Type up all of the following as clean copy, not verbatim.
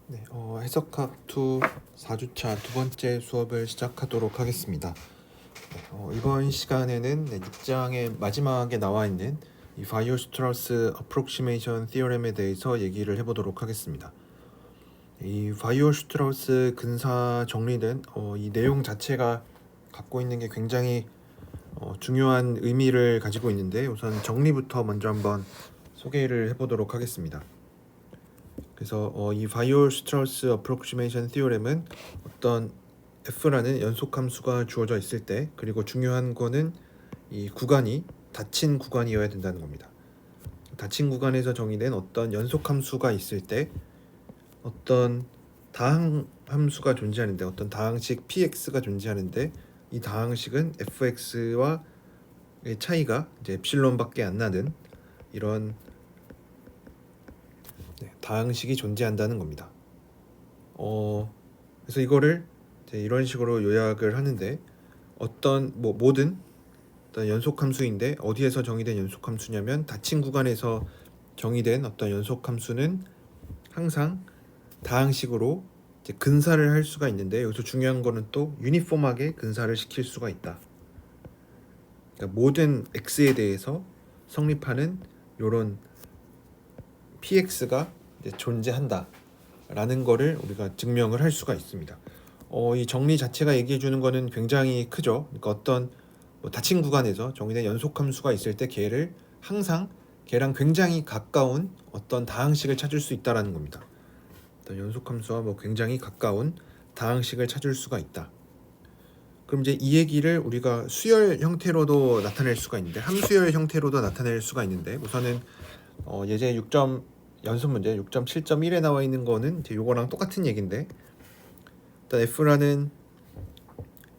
네, 해석학 2 4주차 두 번째 수업을 시작하도록 하겠습니다. 네, 이번 시간에는 6장의 마지막에 나와 있는 이 바이오-스트라우스 어프록시메이션 티어렘에 대해서 얘기를 해보도록 하겠습니다. 이 바이오-슈트라우스 근사 정리는 이 내용 자체가 갖고 있는 게 굉장히 중요한 의미를 가지고 있는데, 우선 정리부터 먼저 한번 소개를 해보도록 하겠습니다. 그래서 이 바이오-슈트라우스 어프록시메이션 티오렘은 어떤 f라는 연속 함수가 주어져 있을 때, 그리고 중요한 거는 이 구간이 닫힌 구간이어야 된다는 겁니다. 닫힌 구간에서 정의된 어떤 연속 함수가 있을 때, 어떤 다항 함수가 존재하는데, 어떤 다항식 px가 존재하는데, 이 다항식은 fx와 의 차이가 이제 엡실론밖에 안 나는 이런 다항식이 존재한다는 겁니다. 그래서 이거를 이제 이런 식으로 요약을 하는데, 어떤 모든 어떤 연속 함수인데 어디에서 정의된 연속 함수냐면, 닫힌 구간에서 정의된 어떤 연속 함수는 항상 다항식으로 이제 근사를 할 수가 있는데, 여기서 중요한 거는 또 유니폼하게 근사를 시킬 수가 있다. 그러니까 모든 x에 대해서 성립하는 이런 px가 존재한다 라는 거를 우리가 증명을 할 수가 있습니다. 이 정리 자체가 얘기해 주는 거는 굉장히 크죠. 그러니까 어떤 닫힌 구간에서 정의된 연속 함수가 있을 때 걔를 항상 걔랑 굉장히 가까운 어떤 다항식을 찾을 수 있다라는 겁니다. 어떤 연속 함수와 굉장히 가까운 다항식을 찾을 수가 있다. 그럼 이제 이 얘기를 우리가 수열 형태로도 나타낼 수가 있는데, 함수열 형태로도 나타낼 수가 있는데, 우선은 예제 6점 연습 문제 6.7.1에 나와 있는 거는 이제 요거랑 똑같은 얘기인데, 일단 f라는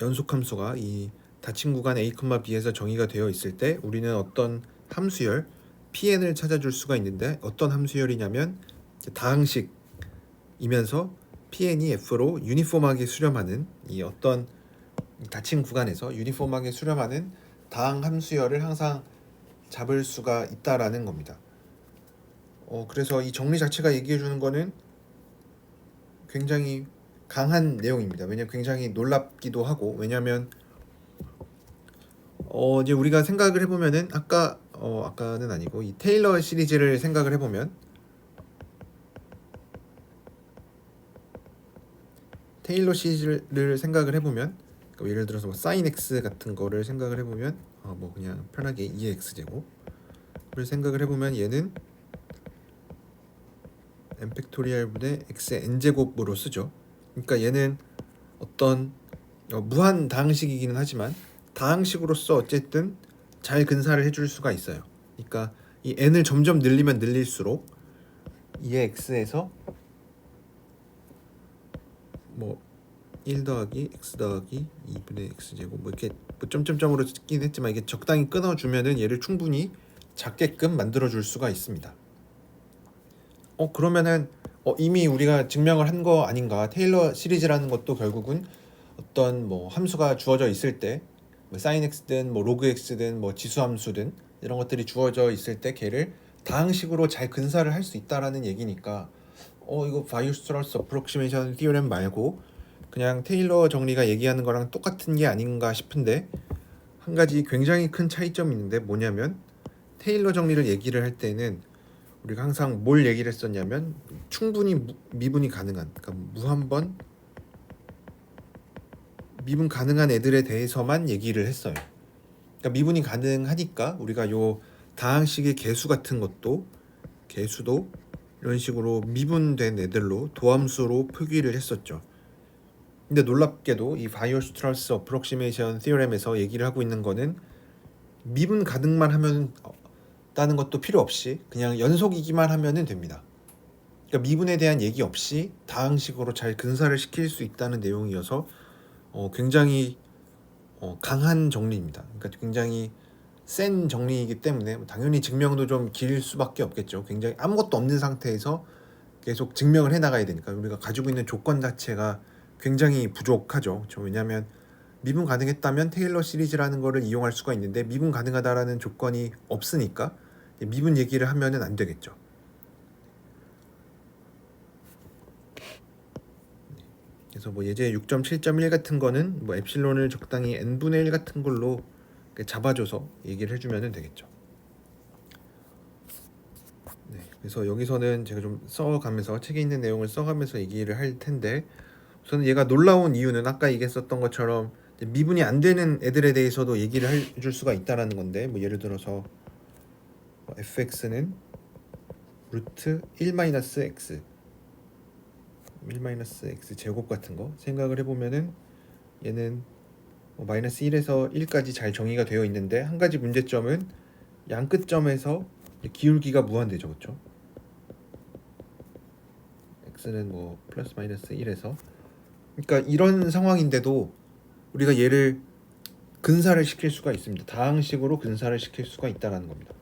연속 함수가 이 닫힌 구간 a, b에서 정의가 되어 있을 때, 우리는 어떤 함수열 pn을 찾아줄 수가 있는데, 어떤 함수열이냐면 다항식이면서 pn이 f로 유니폼하게 수렴하는 이 어떤 닫힌 구간에서 유니폼하게 수렴하는 다항 함수열을 항상 잡을 수가 있다라는 겁니다. 그래서 이 정리 자체가 얘기해 주는 거는 굉장히 강한 내용입니다. 왜냐면 굉장히 놀랍기도 하고, 왜냐면 이제 우리가 생각을 해보면은 아까는 아니고 이 테일러 시리즈를 생각을 해보면, 테일러 시리즈를 생각을 해보면 그러니까 예를 들어서 sin x 같은 거를 생각을 해보면 그냥 편하게 2x 제곱을 생각을 해보면, 얘는 n 팩토리얼 분의 x의 n 제곱으로 쓰죠. 그러니까 얘는 어떤 무한 다항식이기는 하지만 다항식으로서 어쨌든 잘 근사를 해줄 수가 있어요. 그러니까 이 n을 점점 늘리면 늘릴수록 2의 x에서 1 더하기 x 더하기 2분의 x제곱 이렇게 점점점으로 찍긴 했지만, 이게 적당히 끊어주면은 얘를 충분히 작게끔 만들어줄 수가 있습니다. 그러면은 이미 우리가 증명을 한 거 아닌가? 테일러 시리즈라는 것도 결국은 어떤 함수가 주어져 있을 때, sin x든 로그 x든 지수 함수든 이런 것들이 주어져 있을 때 걔를 다항식으로 잘 근사를 할 수 있다라는 얘기니까, 이거 바이오-스트라우스 어프록시메이션 티오렘 말고 그냥 테일러 정리가 얘기하는 거랑 똑같은 게 아닌가 싶은데, 한 가지 굉장히 큰 차이점이 있는데, 뭐냐면 테일러 정리를 얘기를 할 때는 우리가 항상 뭘 얘기를 했었냐면, 충분히 미분이 가능한, 그러니까 무한번 미분 가능한 애들에 대해서만 얘기를 했어요. 그러니까 미분이 가능하니까 우리가 요 다항식의 개수 같은 것도, 개수도 이런 식으로 미분된 애들로 도함수로 표기를 했었죠. 근데 놀랍게도 이 바이오-스트라우스 어프록시메이션 티어렘에서 얘기를 하고 있는 거는 미분 가능만 하면 다는 것도 필요 없이 그냥 연속이기만 하면은 됩니다. 그러니까 미분에 대한 얘기 없이 다항식으로 잘 근사를 시킬 수 있다는 내용이어서 굉장히 강한 정리입니다. 그러니까 굉장히 센 정리이기 때문에 당연히 증명도 좀 길 수밖에 없겠죠. 굉장히 아무것도 없는 상태에서 계속 증명을 해 나가야 되니까 우리가 가지고 있는 조건 자체가 굉장히 부족하죠. 그렇죠? 왜냐하면 미분 가능했다면 테일러 시리즈라는 거를 이용할 수가 있는데, 미분 가능하다라는 조건이 없으니까 미분 얘기를 하면은 안 되겠죠. 그래서 뭐 예제 6.7.1 같은 거는 뭐 엡실론을 적당히 n분의 1 같은 걸로 잡아줘서 얘기를 해주면 되겠죠. 네, 그래서 여기서는 제가 좀 써가면서 책에 있는 내용을 써가면서 얘기를 할 텐데, 우선 얘가 놀라운 이유는 아까 얘기했었던 것처럼 미분이 안 되는 애들에 대해서도 얘기를 해줄 수가 있다라는 건데, 뭐 예를 들어서 fx는 루트 1-x 1-x 제곱 같은 거 생각을 해보면은 얘는 마이너스 1에서 1까지 잘 정의가 되어 있는데, 한 가지 문제점은 양 끝점에서 기울기가 무한대죠, 그렇죠? x는 뭐 플러스 마이너스 1에서, 그러니까 이런 상황인데도 우리가 얘를 근사를 시킬 수가 있습니다. 다항식으로 근사를 시킬 수가 있다라는 겁니다.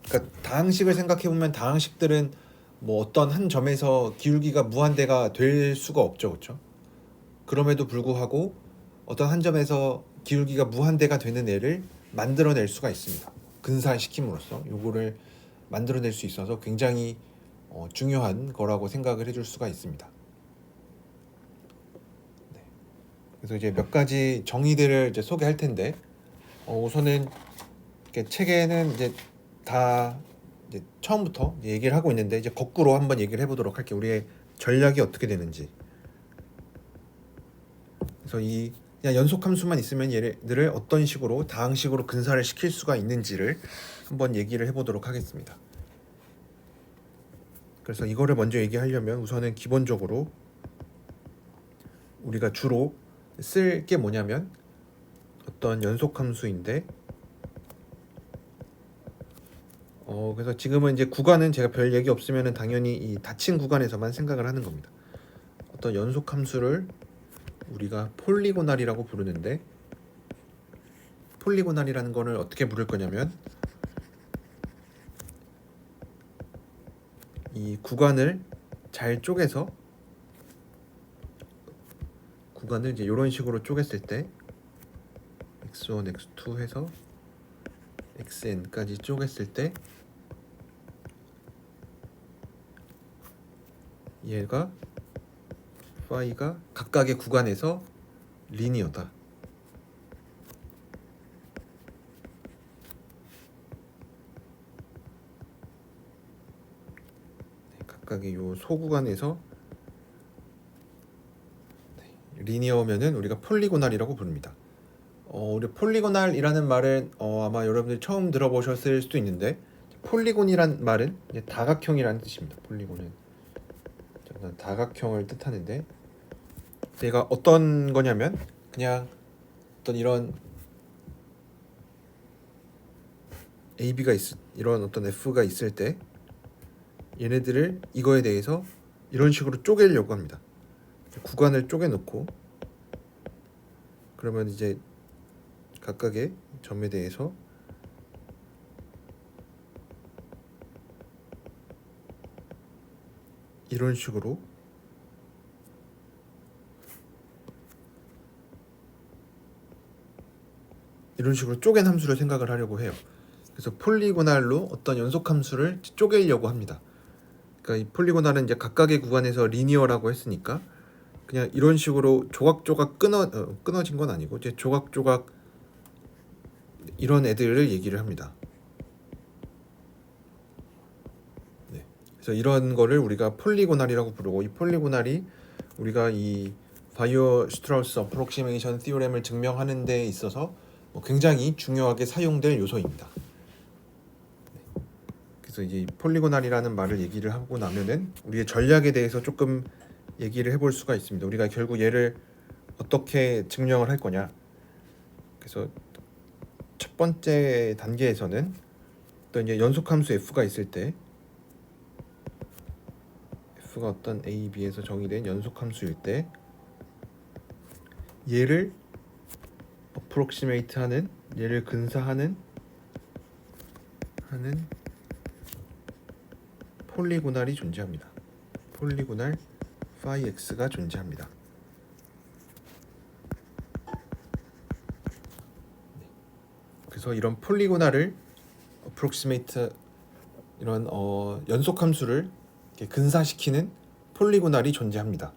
그러니까 다항식을 생각해 보면 다항식들은 뭐 어떤 한 점에서 기울기가 무한대가 될 수가 없죠, 그렇죠? 그럼에도 불구하고 어떤 한 점에서 기울기가 무한대가 되는 애를 만들어낼 수가 있습니다. 근사시킴으로써 요거를 만들어낼 수 있어서 굉장히 중요한 거라고 생각을 해줄 수가 있습니다. 네. 그래서 이제 몇 가지 정의들을 이제 소개할 텐데, 우선은 책에는 이제 다 이제 처음부터 이제 얘기를 하고 있는데, 이제 거꾸로 한번 얘기를 해보도록 할게요. 우리의 전략이 어떻게 되는지. 그래서 이 그냥 연속함수만 있으면 얘들을 어떤 식으로 다항식으로 근사를 시킬 수가 있는지를 한번 얘기를 해보도록 하겠습니다. 그래서 이거를 먼저 얘기하려면 우선은 기본적으로 우리가 주로 쓸 게 뭐냐면 어떤 연속함수인데, 그래서 지금은 이제 구간은 제가 별 얘기 없으면은 당연히 이 닫힌 구간에서만 생각을 하는 겁니다. 어떤 연속함수를 우리가 폴리고날이라고 부르는데, 폴리고날이라는 거를 어떻게 부를 거냐면 이 구간을 잘 쪼개서, 구간을 이제 이런 식으로 쪼갰을 때 x1, x2 해서 xn까지 쪼갰을 때 얘가 phi가 각각의 구간에서 리니어다. 각각의 요 소구간에서 리니어면은 우리가 폴리고날이라고 부릅니다. 우리 폴리고날이라는 말은 아마 여러분들 처음 들어보셨을 수도 있는데, 폴리곤이란 말은 이제 다각형이라는 뜻입니다. 폴리곤은 다각형을 뜻하는데, 얘가 어떤 거냐면 그냥 어떤 이런 AB가 이런 어떤 F가 있을 때 얘네들을 이거에 대해서 이런 식으로 쪼개려고 합니다. 구간을 쪼개놓고, 그러면 이제 각각의 점에 대해서 이런 식으로 쪼갠 함수를 생각을 하려고 해요. 그래서 폴리고날로 어떤 연속 함수를 쪼개려고 합니다. 그러니까 이 폴리고날은 이제 각각의 구간에서 리니어라고 했으니까 그냥 이런 식으로 조각조각 끊어진 건 아니고 이제 조각조각 이런 애들을 얘기를 합니다. 네. 그래서 이런 거를 우리가 폴리고날이라고 부르고, 이 폴리고날이 우리가 이 바이오-슈트라우스 어프록시메이션 티오렘을 증명하는 데 있어서 굉장히 중요하게 사용될 요소입니다. 네. 그래서 이제 폴리고날이라는 말을 얘기를 하고 나면은 우리의 전략에 대해서 조금 얘기를 해볼 수가 있습니다. 우리가 결국 얘를 어떻게 증명을 할 거냐. 그래서 첫 번째 단계에서는 또 이제 연속함수 f가 있을 때, f가 어떤 a, b에서 정의된 연속함수일 때 얘를 어프록시메이트 하는, 얘를 근사하는 폴리고날이 존재합니다. 폴리고날 phi x가 존재합니다. 그래서 이런 폴리고날을 어프록시메이트, 이런 연속함수를 이렇게 근사시키는 폴리고날이 존재합니다.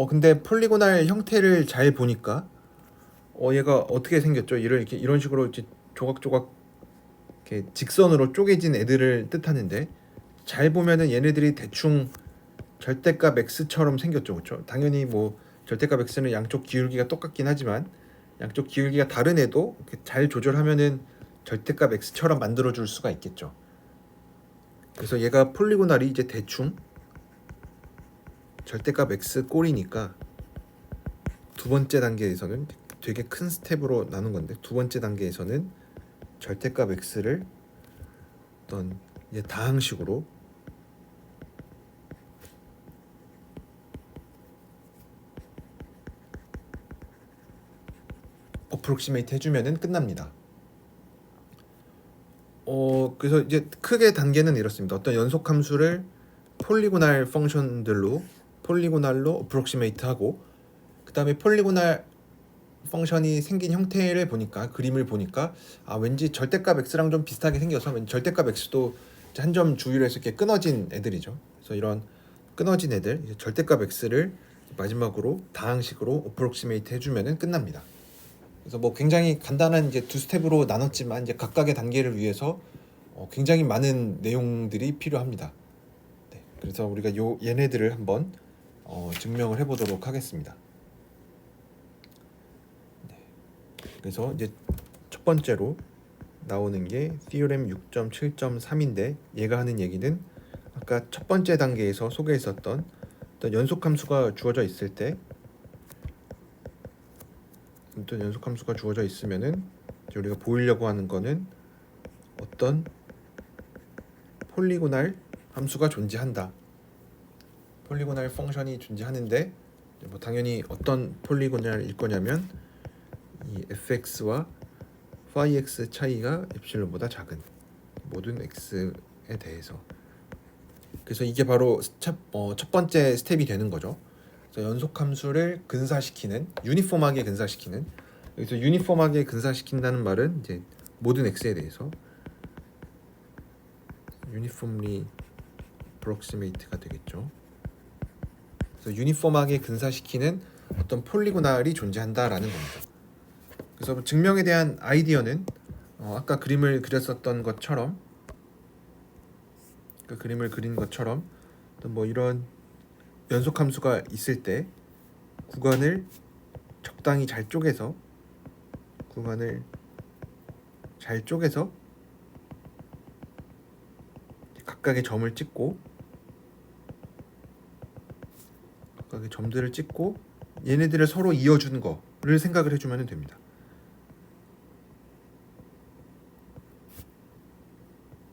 근데 폴리고날 형태를 잘 보니까 얘가 어떻게 생겼죠? 이렇게 이런 식으로 이렇게 조각조각 이렇게 직선으로 쪼개진 애들을 뜻하는데, 잘 보면은 얘네들이 대충 절대값 x처럼 생겼죠, 그렇죠? 당연히 뭐 절대값 x는 양쪽 기울기가 똑같긴 하지만 양쪽 기울기가 다른 애도 이렇게 잘 조절하면은 절대값 x처럼 만들어 줄 수가 있겠죠. 그래서 얘가 폴리고날이 이제 대충 절대값 x 꼴이니까 두 번째 단계에서는 되게 큰 스텝으로 나눈 건데, 두 번째 단계에서는 절대값 x를 어떤 이제 다항식으로 어프록시메이트 해주면은 끝납니다. 그래서 이제 크게 단계는 이렇습니다. 어떤 연속 함수를 폴리고날 펑션들로 폴리고날로 어프록시메이트하고, 그 다음에 폴리고날 펑션이 생긴 형태를 보니까, 그림을 보니까 왠지 절대값 x랑 좀 비슷하게 생겨서 왠지 절대값 x도 한 점 주위로 해서 이렇게 끊어진 애들이죠. 그래서 이런 끊어진 애들, 이제 절대값 x를 마지막으로 다항식으로 어프록시메이트 해주면은 끝납니다. 그래서 뭐 굉장히 간단한 이제 두 스텝으로 나눴지만 이제 각각의 단계를 위해서 굉장히 많은 내용들이 필요합니다. 네, 그래서 우리가 얘네들을 한번 증명을 해보도록 하겠습니다. 네, 그래서 이제 첫 번째로 나오는 게 Theorem 6.7.3인데, 얘가 하는 얘기는 아까 첫 번째 단계에서 소개했었던 어떤 연속함수가 주어져 있을 때, 어떤 연속함수가 주어져 있으면은 우리가 보이려고 하는 거는 어떤 폴리고날 함수가 존재한다. 폴리고날 펑션이 존재하는데, 뭐 당연히 어떤 폴리고날일 거냐면 이 fx와 phi-x 차이가 엡실론보다 작은 모든 x에 대해서. 그래서 이게 바로 첫 번째 스텝이 되는 거죠. 그래서 연속함수를 근사시키는, 유니폼하게 근사시키는, 여기서 유니폼하게 근사시킨다는 말은 이제 모든 x에 대해서 uniformly approximate가 되겠죠. 그래서 유니폼하게 근사시키는 어떤 폴리고날이 존재한다라는 겁니다. 그래서 증명에 대한 아이디어는 아까 그림을 그렸었던 것처럼, 그 그림을 그린 것처럼 뭐 이런 연속함수가 있을 때 구간을 적당히 잘 쪼개서 각각의 점을 찍고, 각각의 점들을 찍고 얘네들을 서로 이어주는 거를 생각을 해주면 됩니다.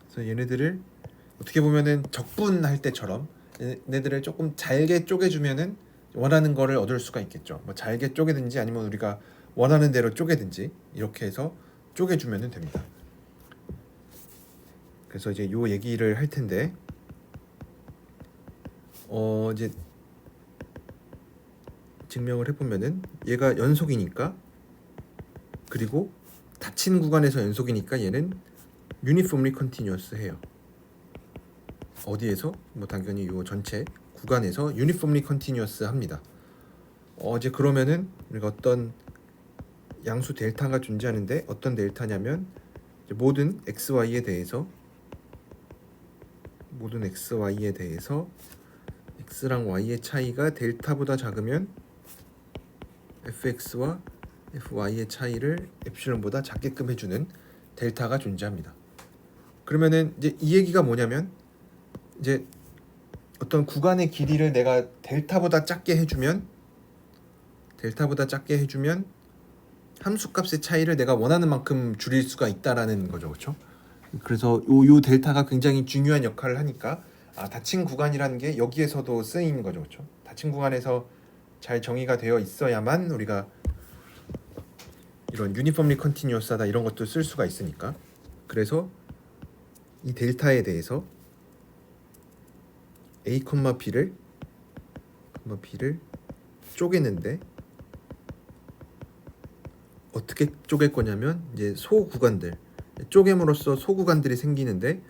그래서 얘네들을 어떻게 보면은 적분할 때처럼 얘네들을 조금 잘게 쪼개주면은 원하는 거를 얻을 수가 있겠죠. 뭐 잘게 쪼개든지 아니면 우리가 원하는 대로 쪼개든지 이렇게 해서 쪼개주면 됩니다. 그래서 이제 요 얘기를 할 텐데, 이제 증명을 해보면은 얘가 연속이니까, 그리고 닫힌 구간에서 연속이니까 얘는 uniformly continuous 해요. 어디에서? 뭐 당연히 요 전체 구간에서 uniformly continuous 합니다. 이제 그러면은 우리가 어떤 양수 델타가 존재하는데, 어떤 델타냐면 모든 xy에 대해서 x랑 y의 차이가 델타보다 작으면 fx와 fy의 차이를 엡실론보다 작게끔 해주는 델타가 존재합니다. 그러면은 이제 이 얘기가 뭐냐면, 이제 어떤 구간의 길이를 내가 델타보다 작게 해주면 함수값의 차이를 내가 원하는 만큼 줄일 수가 있다라는 거죠, 그렇죠? 그래서 요 델타가 굉장히 중요한 역할을 하니까 닫힌 구간이라는 게 여기에서도 쓰이는 거죠, 그렇죠? 닫힌 구간에서 잘 정의가 되어 있어야만 우리가 이런 유니폼리 컨티뉴어스하다 이런 것도 쓸 수가 있으니까. 그래서 이 델타에 대해서 a, b를 쪼개는데, 어떻게 쪼갤 거냐면 이제 소구간들, 쪼개므로써 소구간들이 생기는데,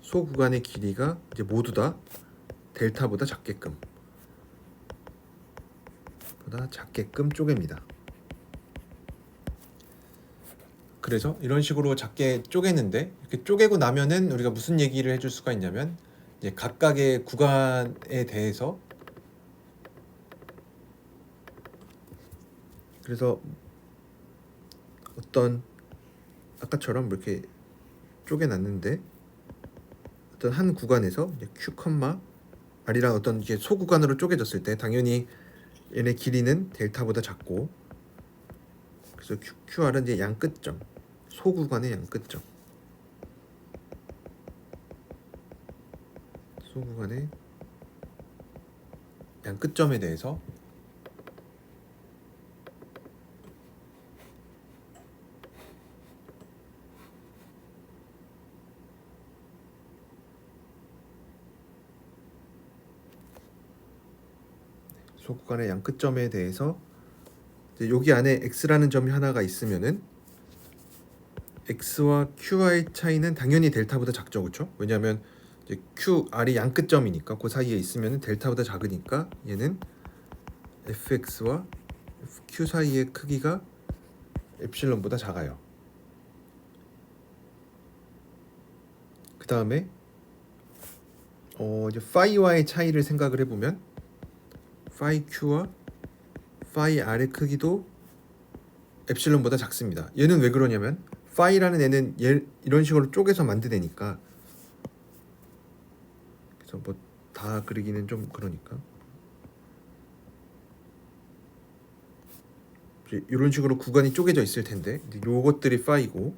소구간의 길이가 이제 모두 다 델타보다 작게끔 쪼갭니다. 그래서 이런 식으로 작게 쪼개는데, 이렇게 쪼개고 나면은 우리가 무슨 얘기를 해줄 수가 있냐면, 이제 각각의 구간에 대해서, 그래서 어떤 아까처럼 이렇게 쪼개놨는데 어떤 한 구간에서 Q, R이랑 어떤 이게 소구간으로 쪼개졌을 때 당연히 얘네 길이는 델타보다 작고, 그래서 QR은 이제 양끝점, 소구간의 양끝점에 대해서 이제 여기 안에 x라는 점이 하나가 있으면은 x와 q의 차이는 당연히 델타보다 작죠, 그렇죠? 왜냐하면 이제 qr이 양끝점이니까 그 사이에 있으면은 델타보다 작으니까 얘는 fx와 fq 사이의 크기가 엡실론보다 작아요. 그 다음에 이제 파이와의 차이를 생각을 해보면 파이 q와 파이 r의 크기도 엡실론보다 작습니다. 얘는 왜 그러냐면 파이라는 애는 이런 식으로 쪼개서 만드니까, 그래서 뭐 다 그리기는 좀 그러니까 이런 식으로 구간이 쪼개져 있을 텐데, 요것들이 파이고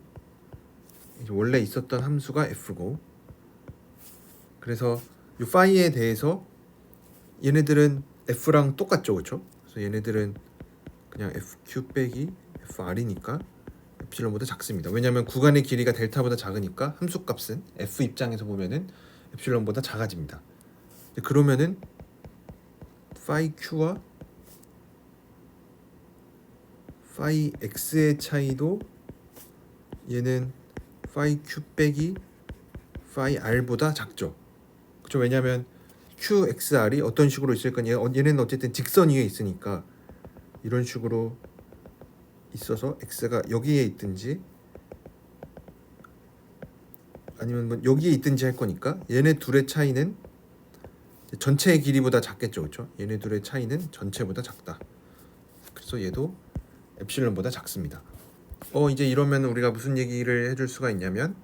이제 원래 있었던 함수가 f고, 그래서 이 파이에 대해서 얘네들은 f랑 똑같죠, 그렇죠? 그래서 얘네들은 그냥 fq 빼기 fr이니까 엡실론보다 작습니다. 왜냐하면 구간의 길이가 델타보다 작으니까 함수값은 f 입장에서 보면은 엡실론보다 작아집니다. 그러면은 파이 q와 파이 x의 차이도 얘는 파이 q 빼기 파이 r보다 작죠. 그렇죠? 왜냐하면 q, x, r이 어떤 식으로 있을 거냐, 얘는 어쨌든 직선 위에 있으니까 이런 식으로 있어서 x가 여기에 있든지 아니면 뭐 여기에 있든지 할 거니까 얘네 둘의 차이는 전체의 길이보다 작겠죠, 그렇죠? 얘네 둘의 차이는 전체보다 작다. 그래서 얘도 엡실론보다 작습니다. 이제 이러면 우리가 무슨 얘기를 해줄 수가 있냐면,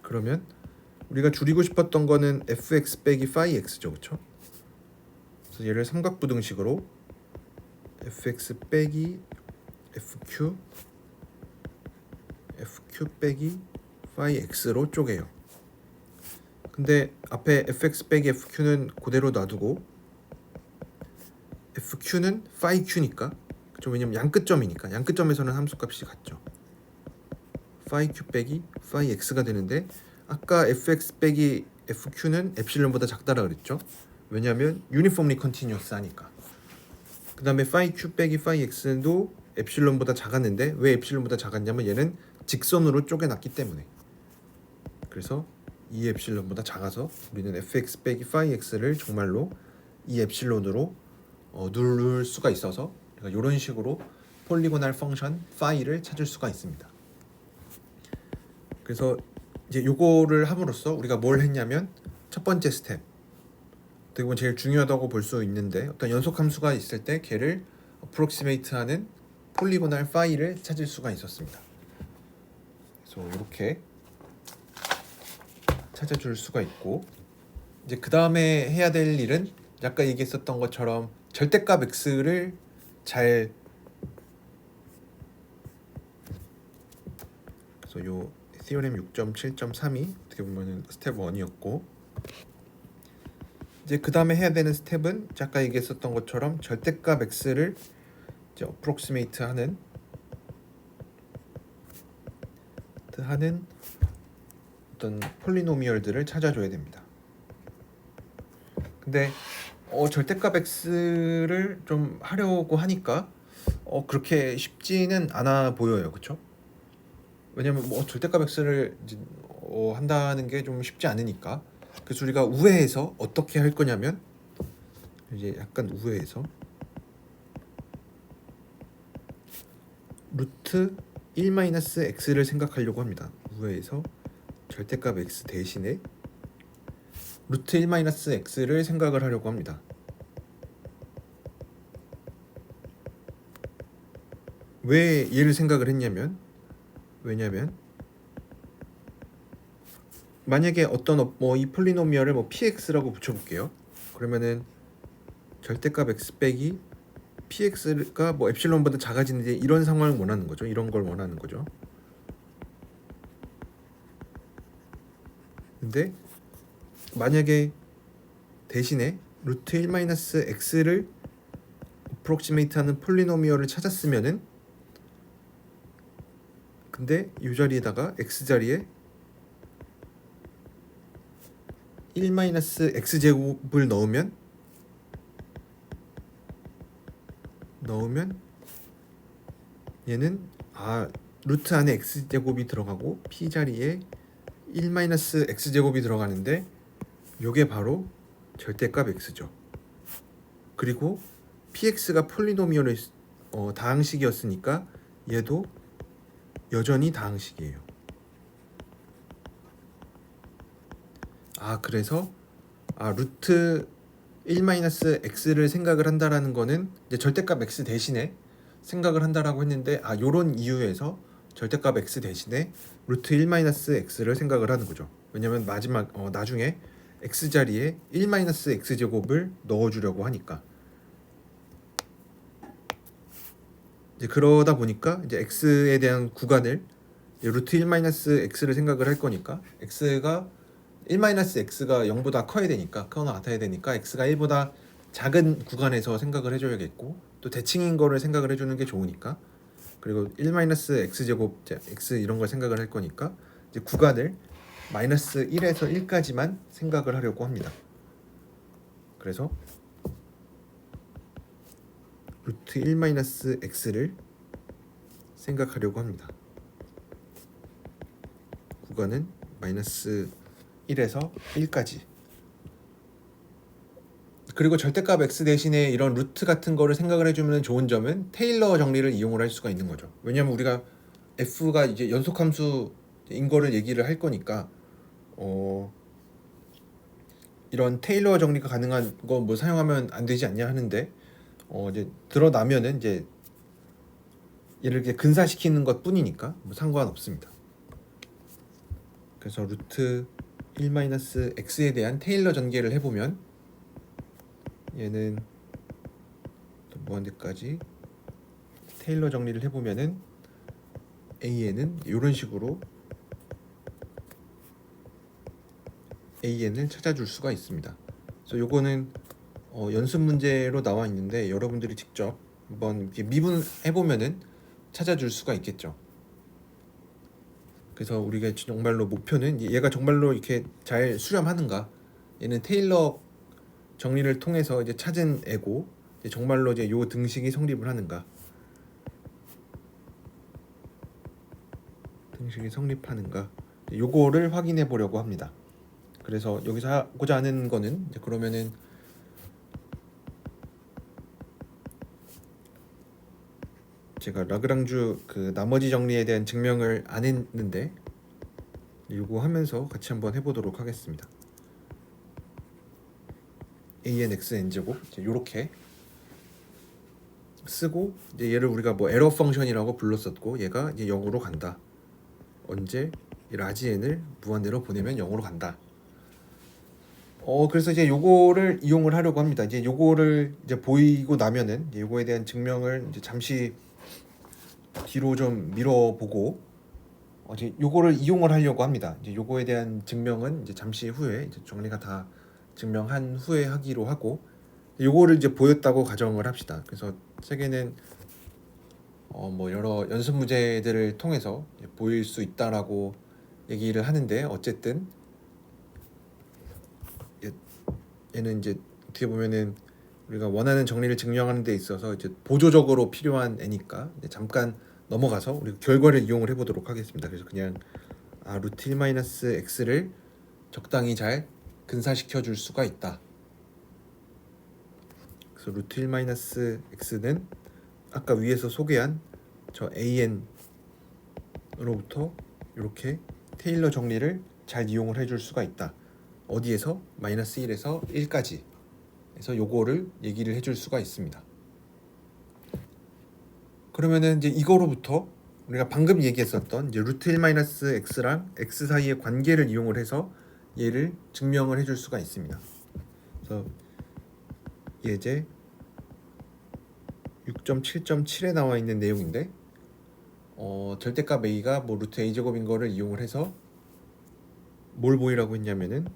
그러면 우리가 줄이고 싶었던 거는 fx 빼기 파이 x죠, 그렇죠? 그래서 얘를 삼각부등식으로 fx 빼기 fq 빼기 파이 x로 쪼개요. 근데 앞에 fx 빼기 fq는 그대로 놔두고 fq는 파이 q니까, 그렇죠? 왜냐면 양끝점이니까 양끝점에서는 함수값이 같죠. 파이 q 빼기 파이 x가 되는데, 아까 fx 빼기 fq는 엡실론보다 작다라 그랬죠. 왜냐하면 유니폼리 컨티뉴어스 하니까. 그 다음에 파이 q 빼기 파이 x도 엡실론보다 작았는데, 왜 엡실론보다 작았냐면 얘는 직선으로 쪼개놨기 때문에. 그래서 이 엡실론보다 작아서 우리는 fx 빼기 파이 x를 정말로 이 엡실론으로 누를 수가 있어서 이런 식으로 폴리고날 펑션 파이를 찾을 수가 있습니다. 그래서 이제 요거를 함으로써 우리가 뭘 했냐면, 첫 번째 스텝, 어떻게 보면 제일 중요하다고 볼 수 있는데, 어떤 연속 함수가 있을 때 걔를 어프록시메이트하는 폴리고날 파이를 찾을 수가 있었습니다. 그래서 이렇게 찾아줄 수가 있고, 이제 그 다음에 해야 될 일은 아까 얘기했었던 것처럼 절대값 x를 잘, 그래서 요 티오렘 6.7.3이 어떻게 보면은 스텝 1이었고, 이제 그 다음에 해야 되는 스텝은 아까 얘기했었던 것처럼 절대값 x를 이제 어프록시메이트 하는 어떤 폴리노미얼들을 찾아줘야 됩니다. 근데 절대값 x를 좀 하려고 하니까 그렇게 쉽지는 않아 보여요, 그렇죠? 왜냐면 뭐 절대값 x를 이제 한다는 게 좀 쉽지 않으니까, 그래서 우리가 우회해서 어떻게 할 거냐면, 이제 약간 우회해서 루트 1-x를 생각하려고 합니다. 우회해서 절대값 x 대신에 루트 1-x를 생각을 하려고 합니다. 왜 얘를 생각을 했냐면, 왜냐면 만약에 어떤 이 폴리노미얼을 px라고 붙여볼게요. 그러면은 절대값 x 빼기 px가 엡실론보다 작아지는데, 이런 상황을 원하는 거죠. 이런 걸 원하는 거죠. 근데 만약에 대신에 루트 1-x를 어프록시메이트하는 폴리노미얼을 찾았으면은, 근데 이 자리에다가 x 자리에 1-x제곱을 넣으면 얘는 루트 안에 x제곱이 들어가고 p 자리에 1-x제곱이 들어가는데, 요게 바로 절대값 x죠. 그리고 px가 폴리노미얼의 다항식이었으니까 얘도 여전히 다항식이에요. 그래서 루트 1-x를 생각을 한다라는 거는 이제 절대값 x 대신에 생각을 한다라고 했는데, 요런 이유에서 절대값 x 대신에 루트 1-x를 생각을 하는 거죠. 왜냐면 마지막 나중에 x 자리에 1-x제곱을 넣어주려고 하니까. 이제 그러다 보니까 이제 x에 대한 구간을 루트 1-x를 생각을 할 거니까, x가 1-x가 0보다 커야 되니까, 크거나 같아야 되니까 x가 1보다 작은 구간에서 생각을 해줘야겠고, 또 대칭인 거를 생각을 해주는 게 좋으니까, 그리고 1-x제곱 x 이런 걸 생각을 할 거니까 이제 구간을 -1에서 1까지만 생각을 하려고 합니다. 그래서 루트 1-x를 생각하려고 합니다. 구간은 -1에서 1까지. 그리고 절대값 x 대신에 이런 루트 같은 거를 생각을 해주면 좋은 점은 테일러 정리를 이용을 할 수가 있는 거죠. 왜냐면 우리가 f가 이제 연속함수인 거를 얘기를 할 거니까, 이런 테일러 정리가 가능한 거 사용하면 안 되지 않냐 하는데, 이제 드러나면은 이제 얘를 이렇게 근사시키는 것 뿐이니까 상관없습니다. 그래서 루트 1-x에 대한 테일러 전개를 해보면, 얘는 또 무한대까지 테일러 정리를 해보면은 AN은 이런 식으로 AN을 찾아줄 수가 있습니다. 그래서 요거는 연습 문제로 나와 있는데, 여러분들이 직접 한번 이렇게 미분해보면은 찾아줄 수가 있겠죠. 그래서 우리가 정말로 목표는 얘가 정말로 이렇게 잘 수렴하는가, 얘는 테일러 정리를 통해서 이제 찾은 애고, 이제 정말로 이제 요 등식이 성립을 하는가, 등식이 성립하는가, 요거를 확인해 보려고 합니다. 그래서 여기서 하고자 하는 거는 이제 그러면은 제가 라그랑주 그 나머지 정리에 대한 증명을 안 했는데, 이거 하면서 같이 한번 해보도록 하겠습니다. ANXN제곱 이렇게 쓰고, 이제 얘를 우리가 에러 펑션이라고 불렀었고, 얘가 이제 0으로 간다. 언제 이 라지 n을 무한대로 보내면 0으로 간다. 그래서 이제 요거를 이용을 하려고 합니다. 이제 요거를 이제 보이고 나면은 이제 요거에 대한 증명을 이제 잠시 뒤로 좀 밀어보고, 이제 요거를 이용을 하려고 합니다. 이제 요거에 대한 증명은 이제 잠시 후에 이제 정리가 다 증명한 후에 하기로 하고, 요거를 이제 보였다고 가정을 합시다. 그래서 책에는 여러 연습 문제들을 통해서 보일 수 있다라고 얘기를 하는데, 어쨌든 얘는 이제 어떻게 보면은 우리가 원하는 정리를 증명하는 데 있어서 이제 보조적으로 필요한 애니까 잠깐 넘어가서 우리 결과를 이용을 해보도록 하겠습니다. 그래서 그냥 루트 1 마이너스 x를 적당히 잘 근사시켜 줄 수가 있다. 그래서 루트 1 마이너스 x는 아까 위에서 소개한 저 an으로부터 이렇게 테일러 정리를 잘 이용을 해줄 수가 있다. 어디에서? 마이너스 1에서 1까지. 그래서 요거를 얘기를 해줄 수가 있습니다. 그러면은 이제 이거로부터 우리가 방금 얘기했었던 이제 루트 1 마이너스 x랑 x 사이의 관계를 이용을 해서 얘를 증명을 해줄 수가 있습니다. 그래서 예제 6.7.7에 나와 있는 내용인데 절대값 a가 뭐 루트 a 제곱인 거를 이용을 해서 뭘 보이라고 했냐면은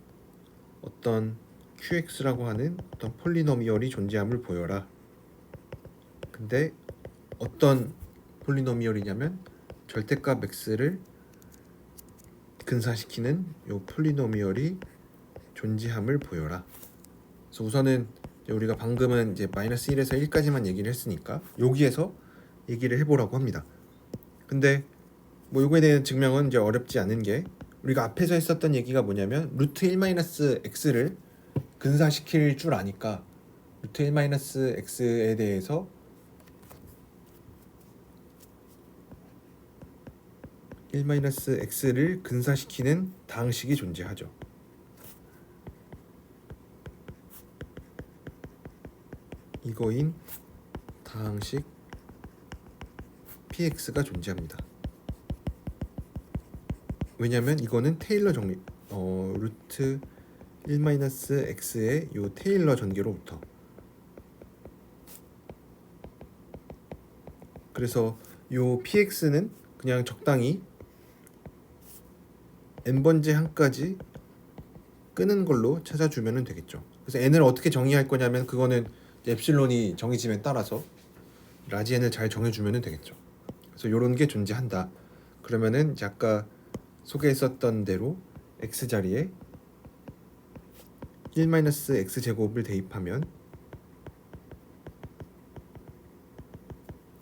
어떤 qx라고 하는 어떤 폴리노미얼이 존재함을 보여라. 근데 어떤 폴리노미얼이냐면 절대값 x를 근사시키는 요 폴리노미얼이 존재함을 보여라. 그래서 우선은 우리가 방금은 이제 마이너스 1에서 1까지만 얘기를 했으니까 여기에서 얘기를 해보라고 합니다. 근데 뭐 요거에 대한 증명은 이제 어렵지 않은 게 우리가 앞에서 했었던 얘기가 뭐냐면 루트 1 마이너스 x를 근사시킬 줄 아니까 루트 1 마이너스 x에 대해서 1 마이너스 x를 근사시키는 다항식이 존재하죠. 이거인 다항식 px가 존재합니다. 왜냐면 이거는 테일러 정리 루트 1 마이너스 x의 요 테일러 전개로부터 그래서 요 px는 그냥 적당히 n번째 항까지 끄는 걸로 찾아주면 되겠죠. 그래서 n을 어떻게 정의할 거냐면 그거는 엡실론이 정해짐에 따라서 라지 n을 잘 정해주면 되겠죠. 그래서 이런 게 존재한다. 그러면은 아까 소개했었던 대로 x 자리에 1-x 제곱을 대입하면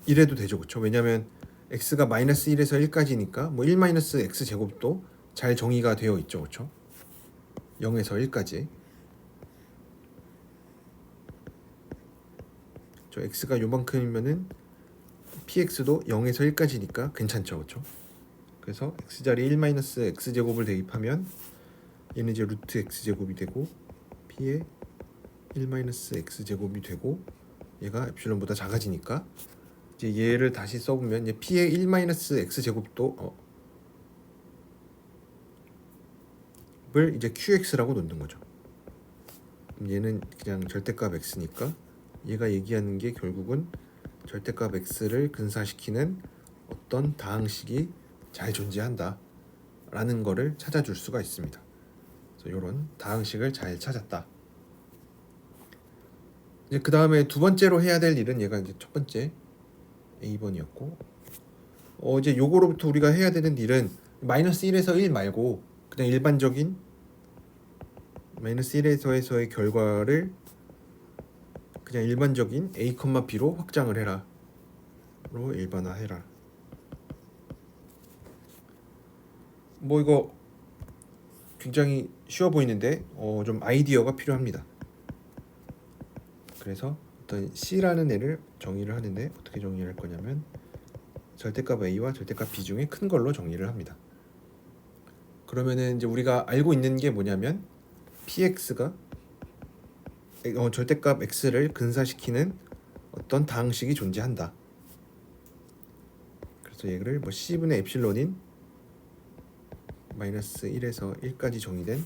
이래도 되죠, 그렇죠? 왜냐면 x가 마이너스 1에서 1까지니까 뭐 1-x 제곱도 잘 정의가 되어 있죠, 그렇죠? 0에서 1까지. 저 x가 요만큼이면은 px도 0에서 1까지니까 괜찮죠, 그렇죠? 그래서 x 자리에 1-x 제곱을 대입하면 얘는 이제 루트 x 제곱이 되고 p의 1-x 제곱이 되고 얘가 엡실론보다 작아지니까 이제 얘를 다시 써보면 이제 p의 1-x 제곱도 을 이제 qx라고 놓는 거죠. 얘는 그냥 절대값 x니까 얘가 얘기하는 게 결국은 절대값 x를 근사시키는 어떤 다항식이 잘 존재한다 라는 거를 찾아줄 수가 있습니다. 그래서 이런 다항식을 잘 찾았다. 이제 그 다음에 두 번째로 해야 될 일은 얘가 이제 첫 번째 A번이었고 이제 요거로부터 우리가 해야 되는 일은 마이너스 1에서 1 말고 그냥 일반적인 마이너스 1에서의 결과를 그냥 일반적인 A, B로 확장을 해라 로 일반화해라. 뭐 이거 굉장히 쉬워 보이는데 좀 아이디어가 필요합니다. 그래서 어떤 C라는 애를 정의를 하는데 어떻게 정의를 할 거냐면 절대값 A와 절대값 B 중에 큰 걸로 정의를 합니다. 그러면은 이제 우리가 알고 있는 게 뭐냐면 px가 절대값 x를 근사시키는 어떤 다항식이 존재한다. 그래서 얘를 뭐 c분의 엡실론인 마이너스 1에서 1까지 정의된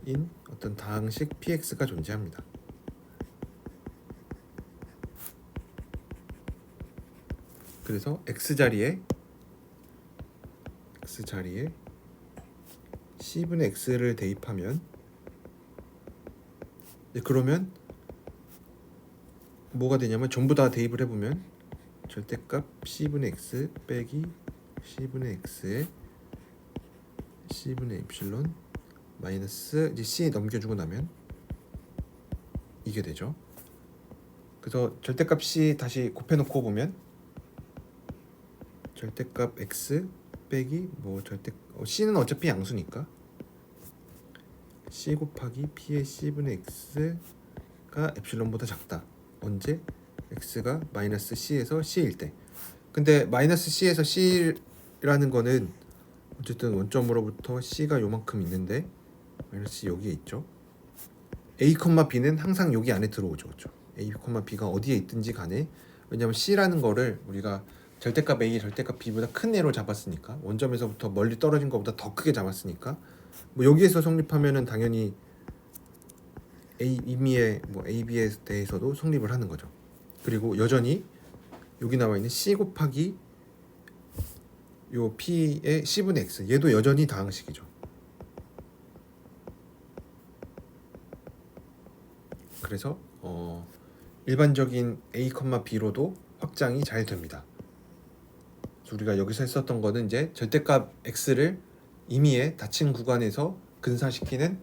인 어떤 다항식 px가 존재합니다. 그래서 x 자리에 c분의 x를 대입하면 그러면 뭐가 되냐면 전부 다 대입을 해보면 절대값 c분의 x 빼기 c분의 x에 c분의 엡실론 마이너스 이제 c 넘겨주고 나면 이게 되죠. 그래서 절대값 c 다시 곱해놓고 보면 절대값 x 빼기 뭐 C는 어차피 양수니까 C 곱하기 P의 C분의 X가 엡실론보다 작다. 언제? X가 마이너스 C에서 C일 때. 근데 마이너스 C에서 C라는 거는 어쨌든 원점으로부터 C가 요만큼 있는데 마이너스 C 여기에 있죠. A, B는 항상 여기 안에 들어오죠. 그렇죠? A, B가 어디에 있든지 간에 왜냐하면 C라는 거를 우리가 절대값 A, 절대값 B보다 큰 애로 잡았으니까 원점에서부터 멀리 떨어진 것보다 더 크게 잡았으니까 뭐 여기에서 성립하면은 당연히 임의의 뭐 A, B에 대해서도 성립을 하는 거죠. 그리고 여전히 여기 나와 있는 C 곱하기 요 P의 C분의 X 얘도 여전히 다항식이죠. 그래서 일반적인 A, B로도 확장이 잘 됩니다. 우리가 여기서 했었던 거는 이제 절대값 X를 임의의 닫힌 구간에서 근사시키는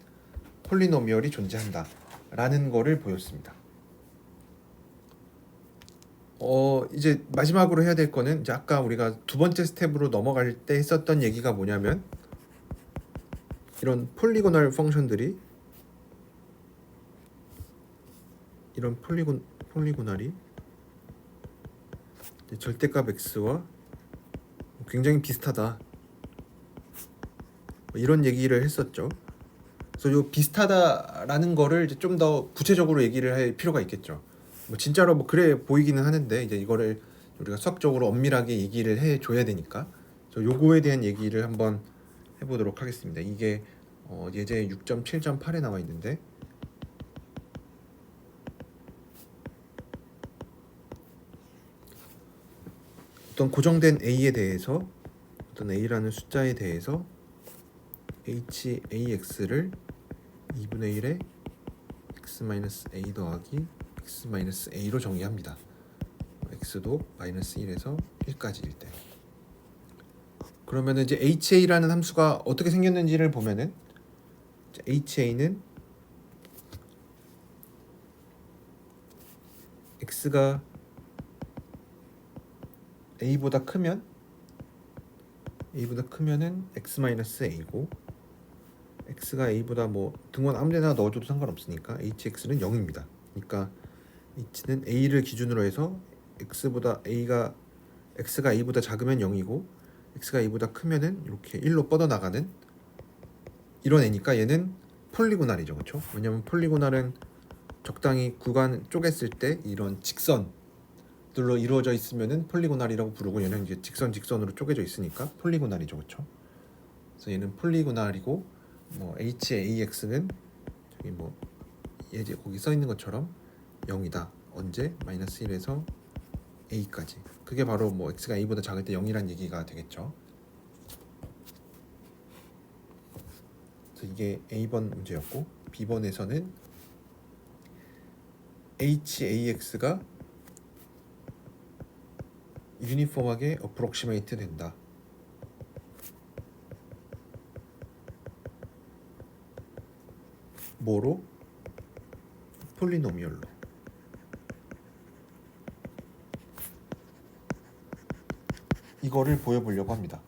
폴리노미얼이 존재한다 라는 거를 보였습니다. 이제 마지막으로 해야 될 거는 이제 아까 우리가 두 번째 스텝으로 넘어갈 때 했었던 얘기가 뭐냐면 이런 폴리고널 펑션들이 이런 폴리고널이 절대값 X와 굉장히 비슷하다 이런 얘기를 했었죠. 그래서 요 비슷하다라는 거를 이제 좀 더 구체적으로 얘기를 할 필요가 있겠죠. 뭐 진짜로 뭐 그래 보이기는 하는데 이제 이거를 우리가 수학적으로 엄밀하게 얘기를 해 줘야 되니까 요거에 대한 얘기를 한번 해보도록 하겠습니다. 이게 예제 6.7.8에 나와 있는데 어떤 고정된 A에 대해서 어떤 A라는 숫자에 대해서 HAX를 2분의 1에 X-A 더하기 X-A로 정의합니다. X도 마이너스 1에서 1까지일 때. 그러면 이제 HA라는 함수가 어떻게 생겼는지를 보면은 HA는 X가 A보다 크면은 X-A고 X가 A보다 뭐 등원 아무데나 넣어줘도 상관없으니까 HX는 0입니다. 그러니까 H는 A를 기준으로 해서 X가 A보다 작으면 0이고 X가 A보다 크면은 이렇게 1로 뻗어나가는 이런 애니까 얘는 폴리고날이죠. 그렇죠? 왜냐면 폴리고날은 적당히 구간 쪼갰을 때 이런 직선들로 이루어져 있으면은 폴리고날이라고 부르고 얘는 이제 직선으로 쪼개져 있으니까 폴리고날이죠. 그렇죠? 그래서 얘는 폴리고날이고 뭐 HAX는 저기 뭐 예제 거기 써 있는 것처럼 0이다. 언제? 마이너스 1에서 A까지. 그게 바로 뭐 X가 A보다 작을 때 0이란 얘기가 되겠죠. 그래서 이게 A번 문제였고 B번에서는 HAX가 유니폼하게 어프록시메이트 된다. 뭐로? 폴리노미얼로. 이거를 보여보려고 합니다.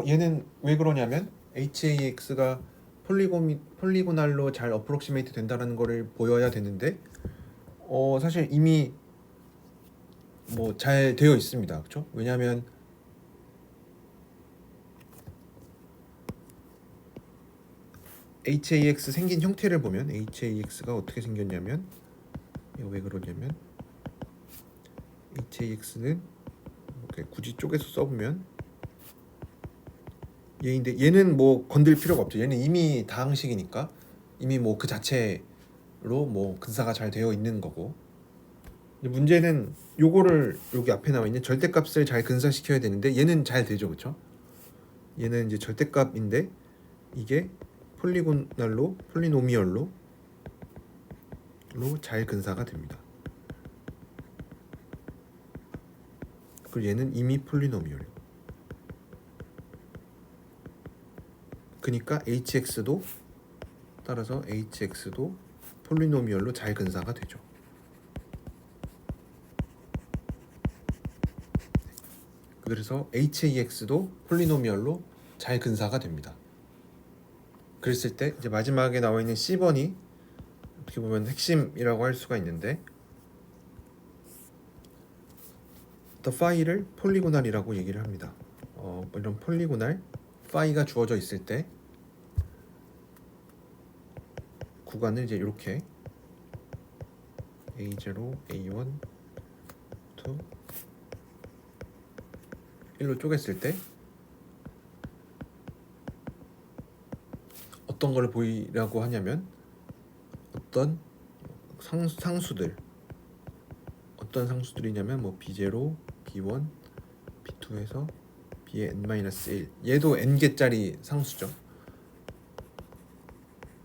얘는 왜 그러냐면 HAX가 폴리고날로 잘 어프록시메이트 된다는 거를 보여야 되는데 사실 이미 뭐 잘 되어 있습니다. 그렇죠? 왜냐하면 HAX 생긴 형태를 보면 HAX가 어떻게 생겼냐면 이거 왜 그러냐면 HAX는 굳이 쪼개서 써보면 얘인데 얘는 뭐 건들 필요가 없죠. 얘는 이미 다항식이니까 이미 뭐 그 자체로 뭐 근사가 잘 되어 있는 거고 문제는 요거를 여기 앞에 나와 있는 절대값을 잘 근사시켜야 되는데 얘는 잘 되죠. 그렇죠? 얘는 이제 절대값인데 이게 폴리노미얼로 잘 근사가 됩니다. 그리고 얘는 이미 폴리노미얼. 그러니까 따라서 HX도 폴리노미얼로 잘 근사가 되죠. 그래서 HAX도 폴리노미얼로 잘 근사가 됩니다. 그랬을 때 이제 마지막에 나와 있는 C번이 어떻게 보면 핵심이라고 할 수가 있는데, the 파이를 폴리고날이라고 얘기를 합니다. 이런 폴리고날 파이가 주어져 있을 때 구간을 이제 이렇게 A0, A1, 2, 1로 쪼갰을 때 어떤 걸 보이라고 하냐면 어떤 상수들, 어떤 상수들이냐면 뭐 B0, B1, B2에서 B의 n-1, 얘도 n개짜리 상수죠.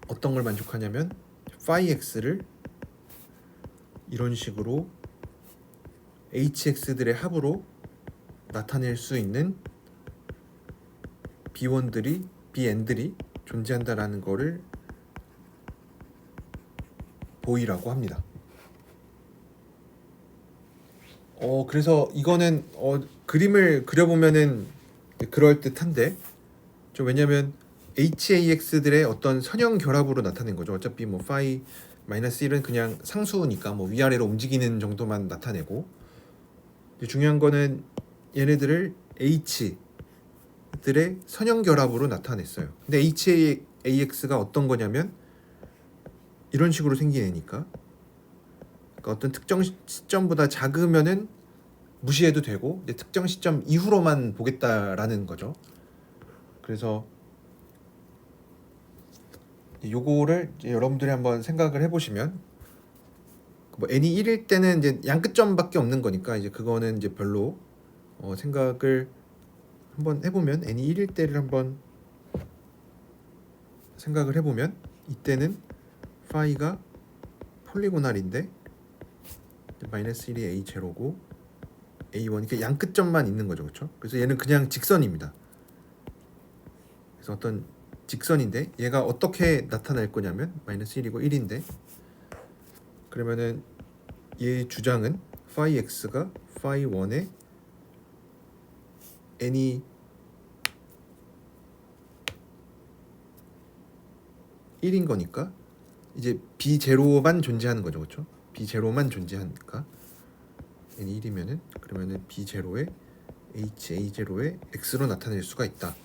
어떤 걸 만족하냐면 phi x를 이런 식으로 hx들의 합으로 나타낼 수 있는 bn들이 존재한다라는 거를 보이라고 합니다. 그래서 이거는 그림을 그려보면은 그럴 듯한데, 왜냐면 HAX들의 어떤 선형 결합으로 나타낸 거죠. 어차피 뭐 phi -1은 그냥 상수니까 뭐 위아래로 움직이는 정도만 나타내고, 중요한 거는 얘네들을 H들의 선형 결합으로 나타냈어요. 근데 HAX가 어떤 거냐면 이런 식으로 생긴 애니까, 그러니까 어떤 특정 시점보다 작으면은 무시해도 되고 이제 특정 시점 이후로만 보겠다라는 거죠. 그래서 요거를 이제 여러분들이 한번 생각을 해보시면, 뭐 n이 1일 때는 이제 양끝점밖에 없는 거니까 이제 그거는 이제 별로 생각을 한번 해보면, n이 1일 때를 한번 생각을 해보면 이때는 파이가 폴리고날인데 -1이 A0고 A1 이렇게 양끝점만 있는 거죠, 그렇죠? 그래서 얘는 그냥 직선입니다. 그래서 어떤 직선인데 얘가 어떻게 나타날 거냐면 -1이고 1인데, 그러면은 얘의 주장은 phi x가 phi 1의 n이 1인 거니까 이제 B0만 존재하는 거죠, 그렇죠? B0만 존재하니까 n이 1이면은 그러면은 B0의 HA0의 x로 나타낼 수가 있다.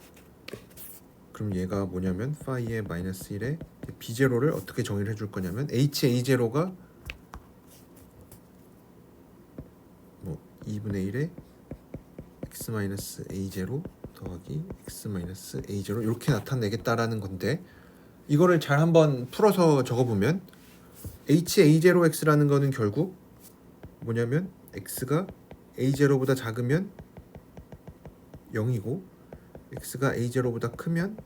그럼 얘가 뭐냐면 phi의 -1에 B0를 어떻게 정의를 해줄 거냐면 HA0가 뭐 2분의 1에 x-a0 더하기 x-a0 이렇게 나타내겠다라는 건데, 이거를 잘 한번 풀어서 적어보면 HA0x라는 거는 결국 뭐냐면 x가 a0보다 작으면 0이고 x가 a0보다 크면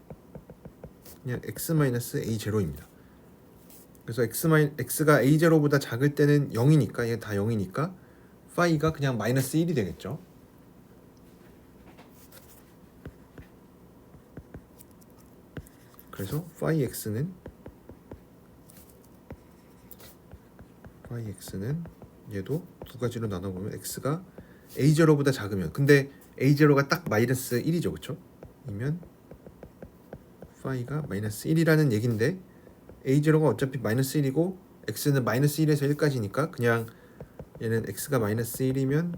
그냥 x-a0입니다. 그래서 x가 a0보다 작을 때는 0이니까, 얘 다 0이니까 phi가 그냥 -1이 되겠죠. 그래서 phi x는 얘도 두 가지로 나눠보면 x가 a0보다 작으면, 근데 a0가 딱 -1이죠, 그렇죠? 이면 phi가 -1이라는 얘긴데, a0가 어차피 -1이고 x는 -1에서 1까지니까 그냥 얘는 x가 -1이면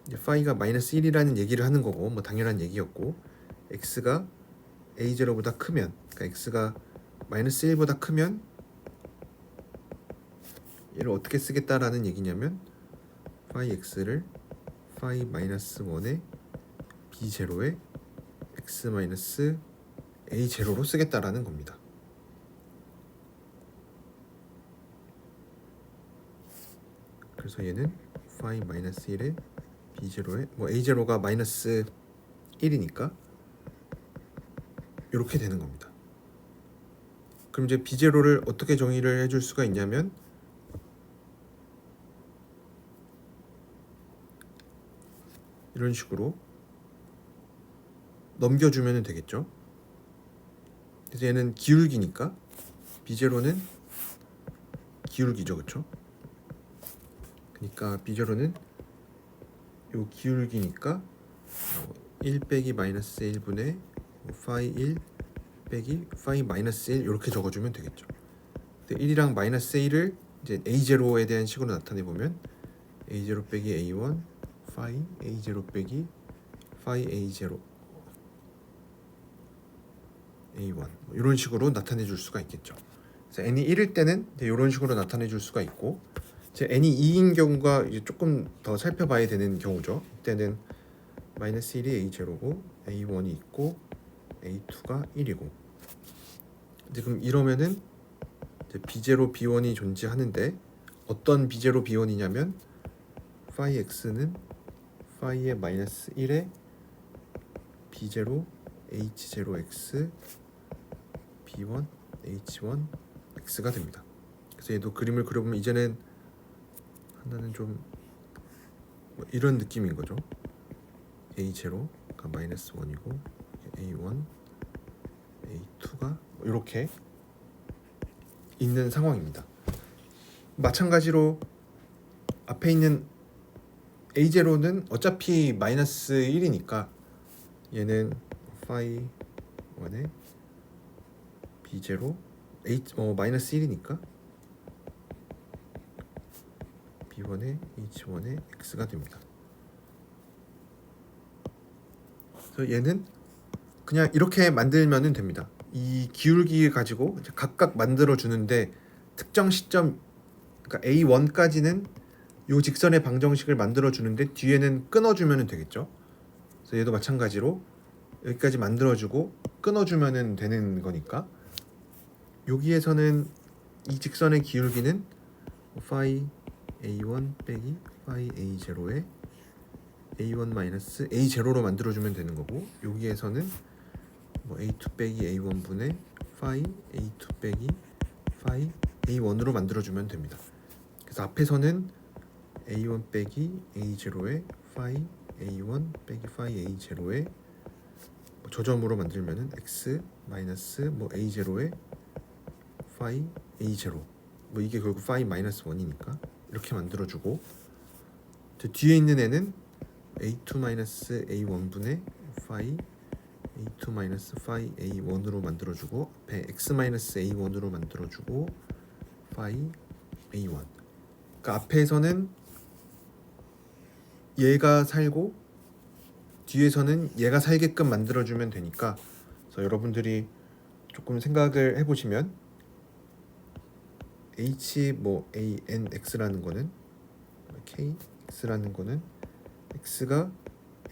phi가 -1이라는 얘기를 하는 거고, 뭐 당연한 얘기였고, x가 a0보다 크면, 그러니까 x가 -1보다 크면 얘를 어떻게 쓰겠다라는 얘기냐면 phi x를 phi -1의 b0의 x-a0로 쓰겠다라는 겁니다. 그래서 얘는 phi -1의 b0의 뭐 a0가 -1이니까 이렇게 되는 겁니다. 그럼 이제 b0를 어떻게 정의를 해줄 수가 있냐면 이런 식으로 넘겨주면 되겠죠. 그래서 얘는 기울기니까 b0는 기울기죠, 그렇죠? 그러니까 b0는 요 기울기니까 1 빼기 마이너스 1분의 파이 1 빼기 파이 마이너스 1 이렇게 적어주면 되겠죠. 1이랑 마이너스 1을 이제 a0에 대한 식으로 나타내 보면 a0 빼기 a1 파이 a0 빼기 파이 a0 a1 이런 식으로 나타내 줄 수가 있겠죠. 그래서 n이 1일 때는 이런 식으로 나타내 줄 수가 있고, 이제 n이 2인 경우가 이제 조금 더 살펴봐야 되는 경우죠. 이때는 마이너스 1이 a0고 a1이 있고 a2가 1이고, 이제 그럼 이러면은 이제 b0 b1이 존재하는데, 어떤 b0 b1이냐면 파이 x는 파이의 마이너스 1에 b0 h0x b1 h1 x가 됩니다. 그래서 얘도 그림을 그려보면 이제는 하나는 좀 뭐 이런 느낌인 거죠. a0가 마이너스 1이고 a1 a2가 이렇게 있는 상황입니다. 마찬가지로 앞에 있는 a0는 어차피 마이너스 1이니까 얘는 파이 1에 b0 마이너스 1이니까 b1에 h1에 x가 됩니다. 그래서 얘는 그냥 이렇게 만들면 됩니다. 이 기울기 가지고 각각 만들어 주는데, 특정 시점 그러니까 a1까지는 요 직선의 방정식을 만들어 주는데 뒤에는 끊어 주면 되겠죠. 그래서 얘도 마찬가지로 여기까지 만들어 주고 끊어 주면 되는 거니까, 여기에서는 이 직선의 기울기는 파이 a1 빼기 파이 a0에 a1 마이너스 a0로 만들어 주면 되는 거고, 여기에서는 뭐 a2 빼기 a1 분의 파이 a2 빼기 파이 a1으로 만들어 주면 됩니다. 그래서 앞에서는 a1 빼기 a0에 파이 a1 빼기 파이 a0에 저점으로 만들면은 x 마이너스 뭐 a0에 파이 a0, 뭐 이게 결국 파이 마이너스 1이니까 이렇게 만들어주고, 뒤에 있는 애는 a2 마이너스 a1 분의 파이 a2 마이너스 파이 a1으로 만들어주고, 앞에 x 마이너스 a1으로 만들어주고 파이 a1. 그러니까 앞에서는 얘가 살고 뒤에서는 얘가 살게끔 만들어주면 되니까, 그래서 여러분들이 조금 생각을 해보시면 h 뭐 a n x라는 거는 k x라는 거는 x가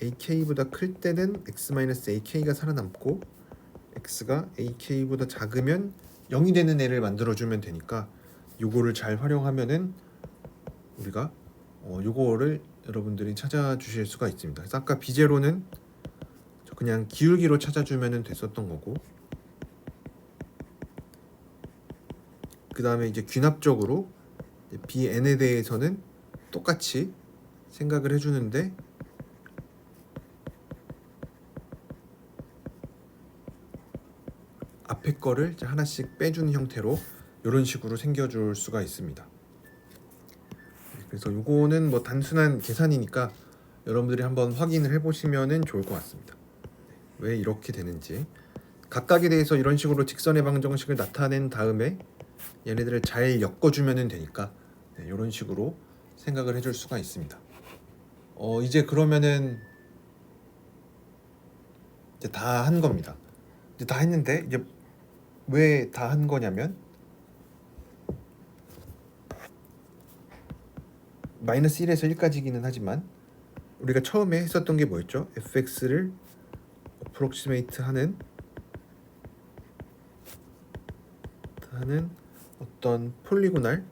ak보다 클 때는 x 마이너스 ak가 살아남고, x가 ak보다 작으면 0이 되는 애를 만들어주면 되니까, 요거를 잘 활용하면은 우리가 요거를 여러분들이 찾아주실 수가 있습니다. 그래서 아까 b0는 그냥 기울기로 찾아주면 됐었던 거고, 그 다음에 이제 귀납적으로 bn에 대해서는 똑같이 생각을 해주는데, 앞에 거를 이제 하나씩 빼주는 형태로 이런 식으로 생겨줄 수가 있습니다. 그래서 요거는 뭐 단순한 계산이니까 여러분들이 한번 확인을 해보시면 좋을 것 같습니다. 왜 이렇게 되는지 각각에 대해서 이런 식으로 직선의 방정식을 나타낸 다음에 얘네들을 잘 엮어주면 되니까 이런 식으로 생각을 해줄 수가 있습니다. 이제 그러면은 이제 다 한 겁니다. 이제 다 했는데, 이제 왜 다 한 거냐면 마이너스 1에서 1까지기는 하지만 우리가 처음에 했었던 게 뭐였죠? fx를 approximate 하는 어떤 폴리고날,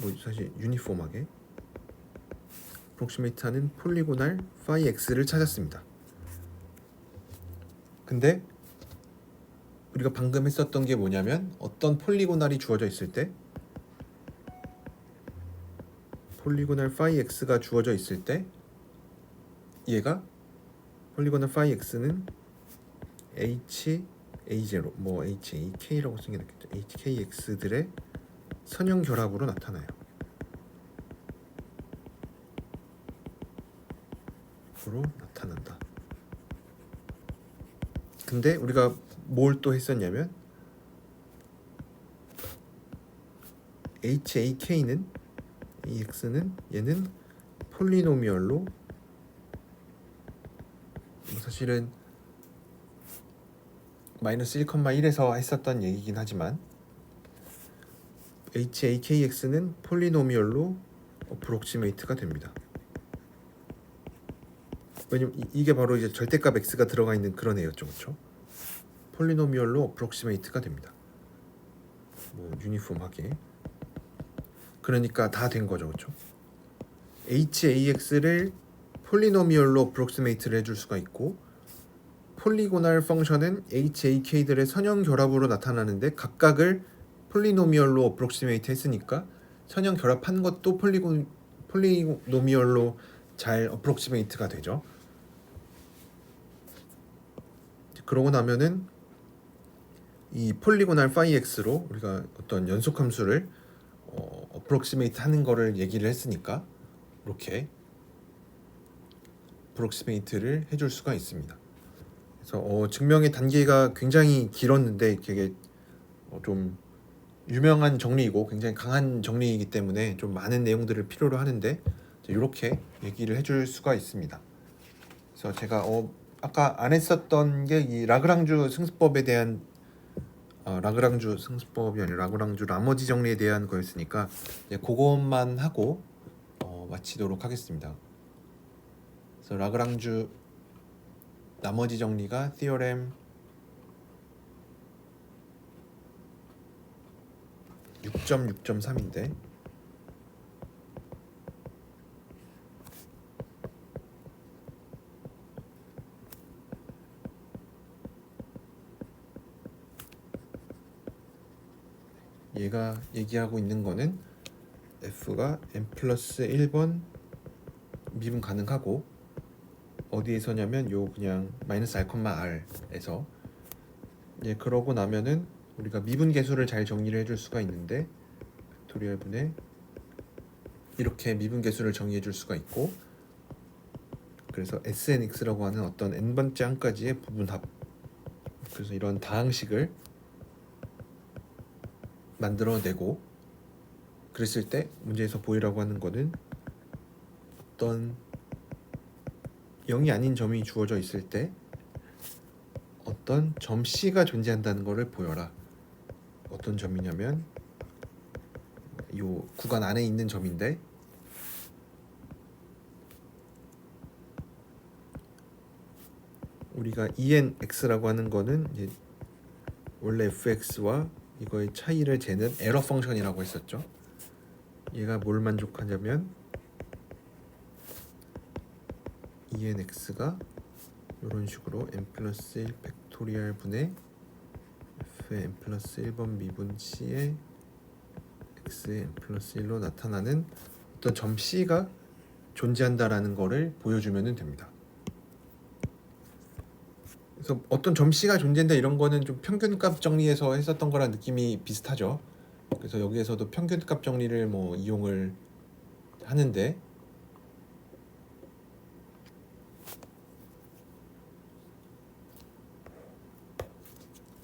뭐 사실 유니폼하게 approximate 하는 폴리고날 phi x를 찾았습니다. 근데 우리가 방금 했었던 게 뭐냐면, 어떤 폴리고날이 주어져 있을 때, 폴리고날 phi x가 주어져 있을 때 얘가 폴리고날 phi x는 h a0 뭐 h ak라고 쓰는 게 낫겠죠. hkx들의 선형 결합으로 나타나요. 으로 나타난다. 근데 우리가 뭘 또 했었냐면 HAK는 이 x는 얘는 폴리노미얼로 사실은 마이너스 1,1에서 했었던 얘기긴 하지만 HAKX는 폴리노미얼로 어프록시메이트가 됩니다. 왜냐면 이게 바로 이제 절대값 x가 들어가 있는 그런 애였죠, 그렇죠? 폴리노미얼로 어프록시메이트가 됩니다. 뭐 유니폼하게. 그러니까 다 된 거죠, 그렇죠? HAX를 폴리노미얼로 어프록시메이트를 해줄 수가 있고 폴리고날 펑션은 HAK들의 선형 결합으로 나타나는데 각각을 폴리노미얼로 어프록시메이트 했으니까 선형 결합한 것도 폴리노미얼로 잘 어프록시메이트가 되죠. 그러고 나면은 이 폴리고날 파이 x로 우리가 어떤 연속 함수를 어프록시메이트 하는 거를 얘기를 했으니까 이렇게 어프록시메이트를 해줄 수가 있습니다. 그래서 증명의 단계가 굉장히 길었는데 되게 좀 유명한 정리이고 굉장히 강한 정리이기 때문에 좀 많은 내용들을 필요로 하는데 이렇게 얘기를 해줄 수가 있습니다. 그래서 제가 아까 안 했었던 게 이 라그랑주 승수법에 대한 라그랑주 승수법이 아니라 라그랑주 나머지 정리에 대한 거였으니까 그것만 하고 마치도록 하겠습니다. 그래서 라그랑주 나머지 정리가 티어렘 6.6.3인데 얘가 얘기하고 있는 거는 f가 n 플러스 1번 미분 가능하고 어디에서냐면 요 그냥 마이너스 r, r에서 그러고 나면은 우리가 미분 계수를 잘 정리를 해줄 수가 있는데 팩토리얼 분의 이렇게 미분 계수를 정리해 줄 수가 있고 그래서 SNX라고 하는 어떤 n번째 항까지의 부분합 그래서 이런 다항식을 만들어내고 그랬을 때 문제에서 보이라고 하는 거는 어떤 0이 아닌 점이 주어져 있을 때 어떤 점 C가 존재한다는 것을 보여라. 어떤 점이냐면 이 구간 안에 있는 점인데 우리가 ENX라고 하는 거는 이제 원래 fx와 이거의 차이를 재는 에러 펑션이라고 했었죠. 얘가 뭘 만족하냐면 ENX가 이런 식으로 n 플러스 1 팩토리얼 분의 f의 n 플러스 1번 미분 c의 x의 n 플러스 1로 나타나는 어떤 점 c가 존재한다라는 거를 보여주면 됩니다. 그래서 어떤 점 c가 존재한다 이런 거는 좀 평균값 정리에서 했었던 거랑 느낌이 비슷하죠. 그래서 여기에서도 평균값 정리를 뭐 이용을 하는데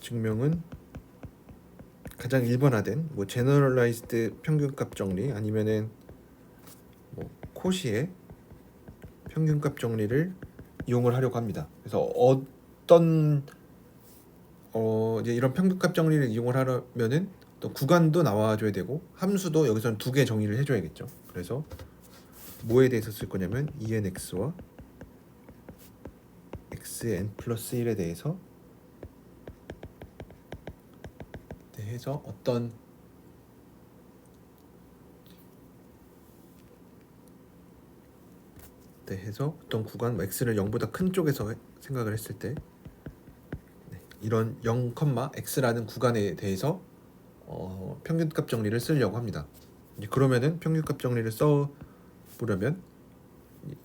증명은 가장 일반화된 뭐 제너럴라이즈드 평균값 정리 아니면은 뭐 코시의 평균값 정리를 이용을 하려고 합니다. 그래서 어떤 이제 이런 평균값 정리를 이용을 하려면은 또 구간도 나와줘야 되고 함수도 여기서는 두 개 정의를 해줘야겠죠. 그래서 뭐에 대해서 쓸 거냐면 ENX와 XN 플러스 1에 대해서 해서 어떤 해서 어떤 구간 x를 0보다 큰 쪽에서 생각을 했을 때 이런 0, x라는 구간에 대해서 평균값 정리를 쓰려고 합니다. 그러면은 평균값 정리를 써 보려면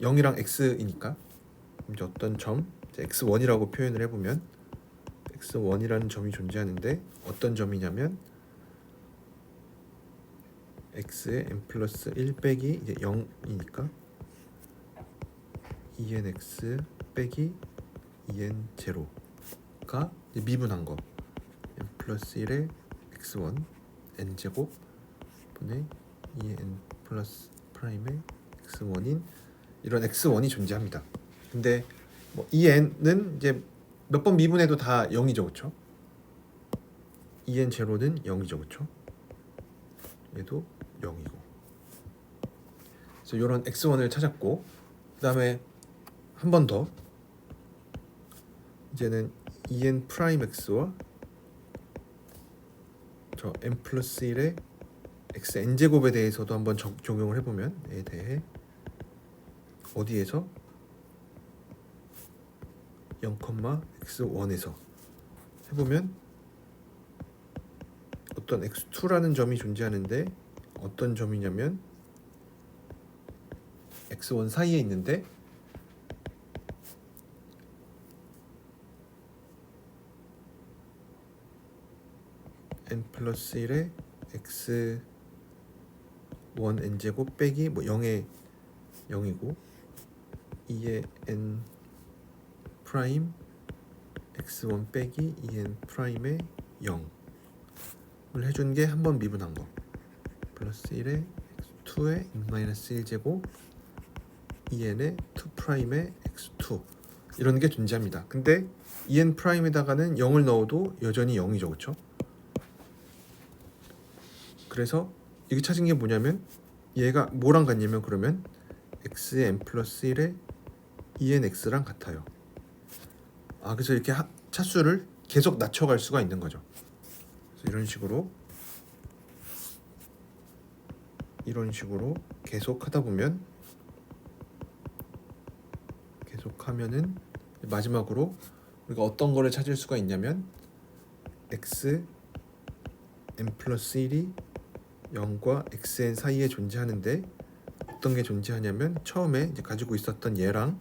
0이랑 x이니까 이제 어떤 점 x1이라고 표현을 해보면 x1이라는 점이 존재하는데 어떤 점이냐면 x의 n 플러스 1 빼기 이제 0이니까 ENX 빼기 EN 제로가 미분한 거 n 플러스 1의 x1 n 제곱 분의 2n 플러스 프라임의 x1인 이런 x1이 존재합니다. 근데 뭐 EN은 이제 몇 번 미분해도 다 0이죠, 그렇죠? EN 제로는 0이죠, 그렇죠? 얘도 0이고. 그래서 이런 x1을 찾았고, 그다음에 한 번 더 이제는 EN 프라임 x와 저 n 플러스 1의 xn 제곱에 대해서도 한번 적용을 해보면 에 대해 어디에서 0, x1에서 해보면 어떤 x2라는 점이 존재하는데 어떤 점이냐면 x1 사이에 있는데 n 플러스 1의 x1 n제곱 빼기 뭐 0의 0이고 2의 n 프라임 x1 빼기 2n 프라임의 0을 해준 게 한 번 미분한 거 플러스 1의 x2의 n-1제곱 2n의 2 프라임의 x2 이런 게 존재합니다. 근데 2n 프라임에다가는 0을 넣어도 여전히 0이죠, 그렇죠? 그래서 이게 찾은 게 뭐냐면 얘가 뭐랑 같냐면 그러면 x의 n 플러스 1의 2nx랑 같아요. 그래서 이렇게 차수를 계속 낮춰갈 수가 있는 거죠. 그래서 이런 식으로 계속 하다 보면 계속하면은 마지막으로 우리가 어떤 거를 찾을 수가 있냐면 x n 플러스 1이 0과 xn 사이에 존재하는데 어떤 게 존재하냐면 처음에 이제 가지고 있었던 얘랑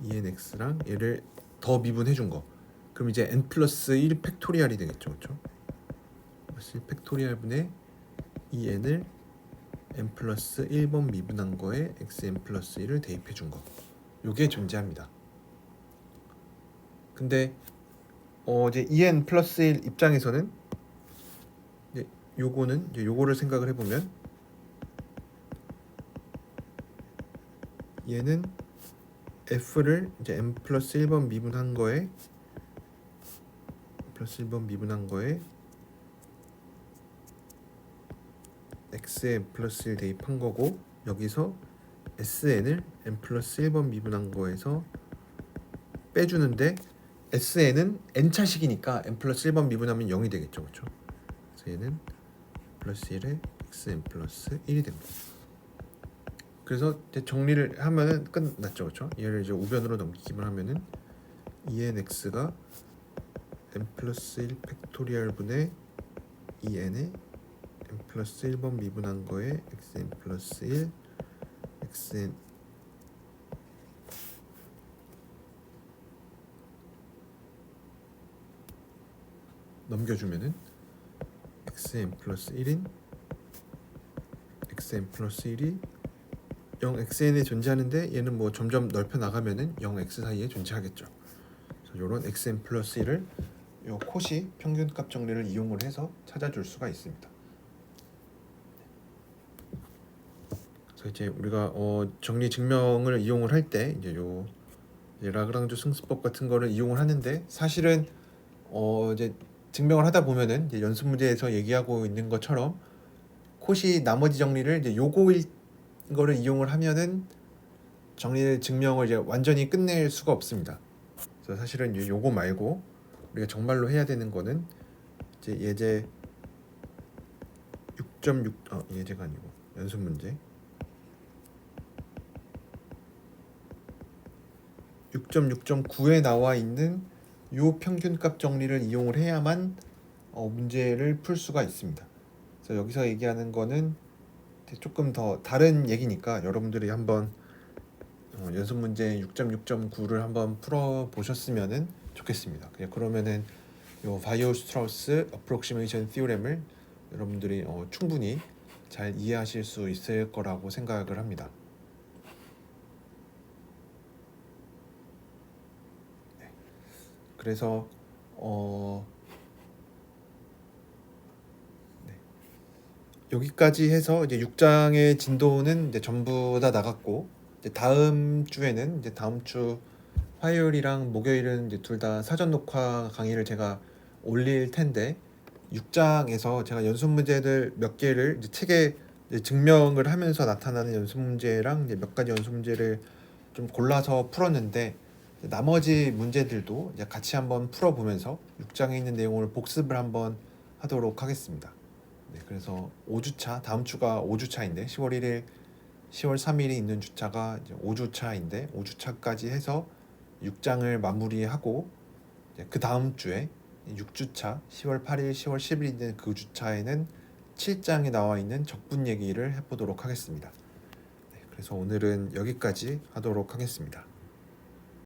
ENX랑 얘를 더 미분해 준 거. 그럼 이제 n 플러스 1 팩토리얼이 되겠죠, 그렇죠? 플러스 1 팩토리얼 분의 2n을 n 플러스 1번 미분한 거에 xn 플러스 1을 대입해 준 거. 요게 존재합니다. 근데 이제 EN 플러스 1 입장에서는 이제 요거는 이제 요거를 생각을 해보면 얘는 f를 이제 n 플러스 1번 미분한 거에 x에 n 플러스 1 대입한 거고 여기서 sn을 n 플러스 1번 미분한 거에서 빼주는데 sn은 n차식이니까 n 플러스 1번 미분하면 0이 되겠죠, 그렇죠? 그래서 얘는 플러스 1에 xn 플러스 1이 됩니다. 그래서 정리를 하면은 끝났죠, 그렇죠? 얘를 이제 우변으로 넘기기만 하면은 2nx가 n 플러스 1 팩토리얼 분의 2n에 n 플러스 1번 미분한 거에 xn 플러스 1 xn 넘겨주면은 xn 플러스 1인 xn 플러스 1이 0xn에 존재하는데 얘는 뭐 점점 넓혀 나가면은 0x 사이에 존재하겠죠. 그래서 이런 xn 플러스 1을 요 코시 평균값 정리를 이용을 해서 찾아줄 수가 있습니다. 그래서 이제 우리가 정리 증명을 이용을 할 때 이제 이제 라그랑주 승수법 같은 거를 이용을 하는데 사실은 이제 증명을 하다 보면은 이제 연습 문제에서 얘기하고 있는 것처럼 코시 나머지 정리를 이제 요거일 거를 이용을 하면은 정리 증명을 이제 완전히 끝낼 수가 없습니다. 그래서 사실은 요거 말고 우리가 정말로 해야 되는 거는 이제 예제 6.6 예제가 아니고 연습 문제 6.6.9에 나와 있는 요 평균값 정리를 이용을 해야만 문제를 풀 수가 있습니다. 그래서 여기서 얘기하는 거는 조금 더 다른 얘기니까 여러분들이 한번 연습 문제 6.6.9를 한번 풀어 보셨으면은 좋겠습니다. 그러면은 요 바이오-스트라우스 어프록시메이션 티오렘을 여러분들이 충분히 잘 이해하실 수 있을 거라고 생각을 합니다. 그래서 여기까지 해서 이제 6장의 진도는 이제 전부 다 나갔고, 이제 다음 주에는 이제 다음 주 화요일이랑 목요일은 이제 둘 다 사전 녹화 강의를 제가 올릴 텐데, 6장에서 제가 연습 문제들 몇 개를 이제 책에 이제 증명을 하면서 나타나는 연습 문제랑 이제 몇 가지 연습 문제를 좀 골라서 풀었는데, 나머지 문제들도 이제 같이 한번 풀어보면서 6장에 있는 내용을 복습을 한번 하도록 하겠습니다. 네, 그래서 5주차, 다음 주가 5주차인데 10월 1일, 10월 3일이 있는 주차가 이제 5주차인데 5주차까지 해서 6장을 마무리하고, 그 다음 주에 6주차 10월 8일, 10월 10일 있는 그 주차에는 7장에 나와 있는 적분 얘기를 해보도록 하겠습니다. 네, 그래서 오늘은 여기까지 하도록 하겠습니다.